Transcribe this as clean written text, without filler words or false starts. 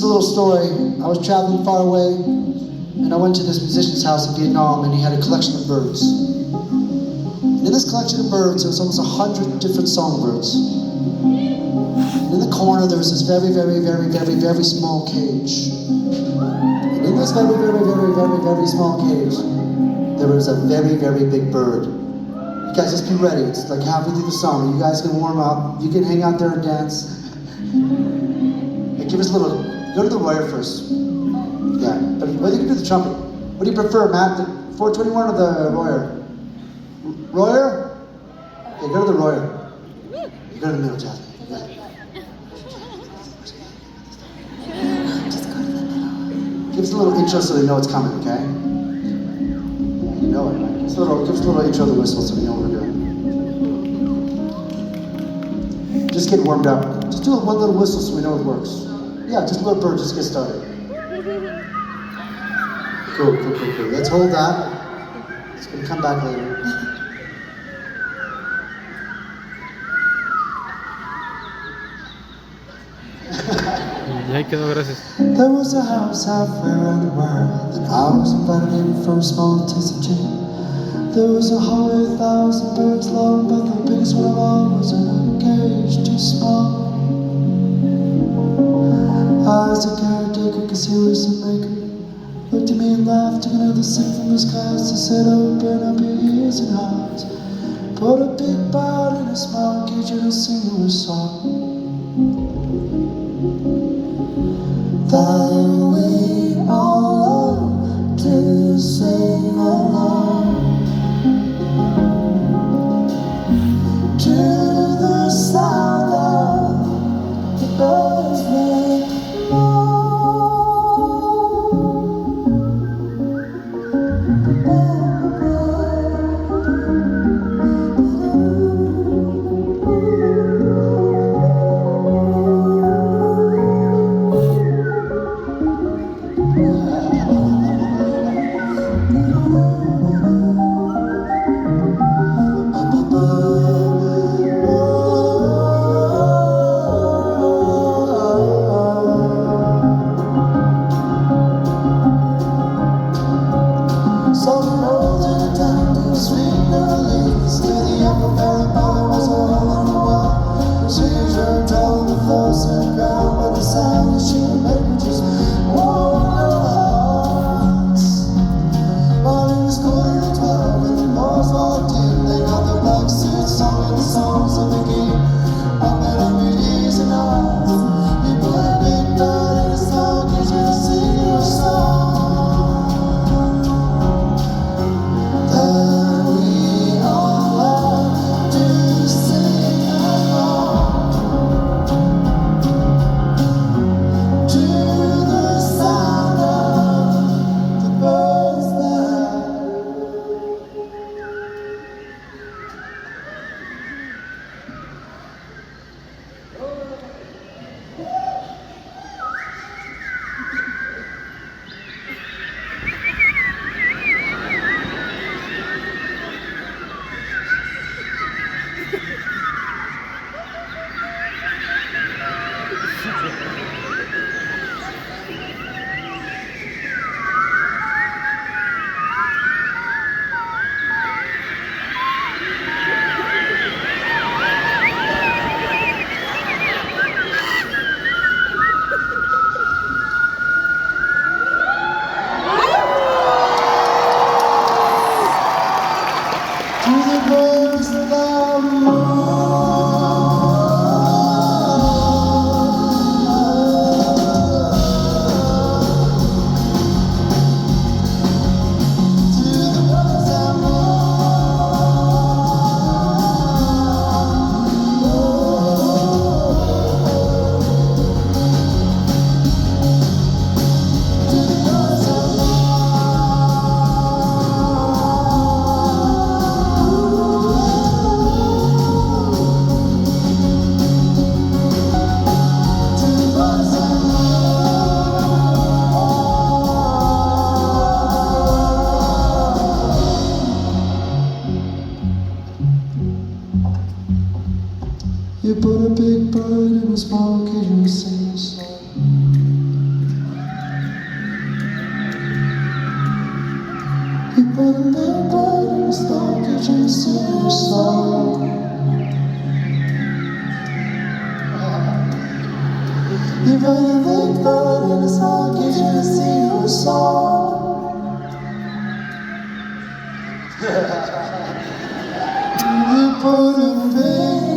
is a little story. I was traveling far away, and I went to this musician's house in Vietnam, and he had a collection of birds. And in this collection of birds, there was almost 100 different songbirds. And in the corner, there was this very, very, very, very, very small cage. And in this very, very, very, very, very small cage, there was a very, very big bird. You guys, just be ready. It's like halfway through the song. You guys can warm up. You can hang out there and dance. Hey, give us a little. Go to the Royer first. Yeah, but whether you can do the trumpet. What do you prefer, Matt? The 421 or the Royer? Royer? Okay, go to the Royer. You go to the middle, Jasmine. Yeah. Just go to the middle. Give us a little intro so they know it's coming, okay? You know it, right? Give us a little intro of the whistle so we know what we're doing. Just get warmed up. Just do one little whistle so we know it works. Yeah, just a little bird, just get started. Cool. Let's hold that. It's gonna come back later. Ya quedó, gracias. There was a house halfway around the world, and I was invited in for a small taste of gin. There was a hallway 1,000 birds long, but the biggest one of all was in a cage too small. I as a caretaker could see where some maker looked at me and laughed, took another sip from the skies. I said, open up your ears and hearts, put a big bird in a small cage and I'll sing you a song. Then we all love to sing along to the sound of the birds make big bird in the sky, could you sing a song? You got a big bird in the sky, could you sing a song? You put a big